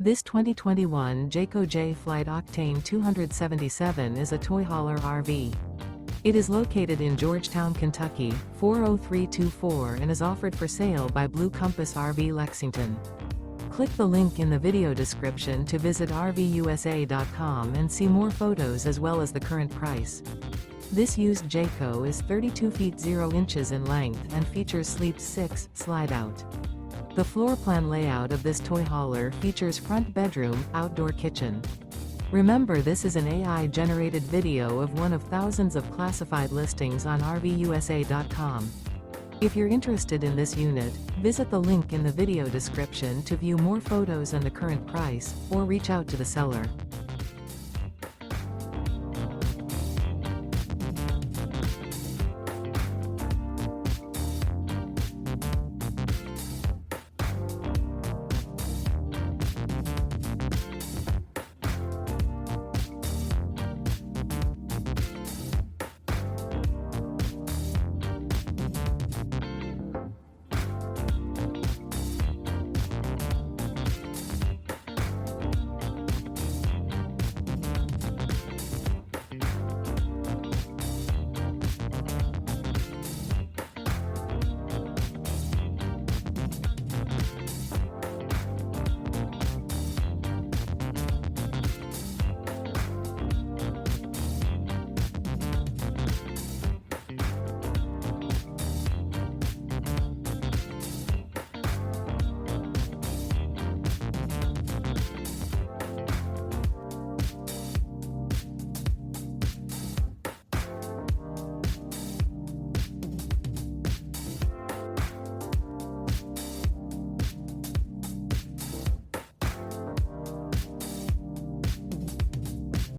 This 2021 Jayco Jay Flight Octane 277 is a toy hauler RV. It is located in Georgetown, Kentucky, 40324 and is offered for sale by Blue Compass RV Lexington. Click the link in the video description to visit RVUSA.com and see more photos as well as the current price. This used Jayco is 32 feet 0 inches in length and features Sleep 6 Slideout. The floor plan layout of this toy hauler features front bedroom, outdoor kitchen. Remember, this is an AI-generated video of one of thousands of classified listings on RVUSA.com. If you're interested in this unit, visit the link in the video description to view more photos and the current price, or reach out to the seller.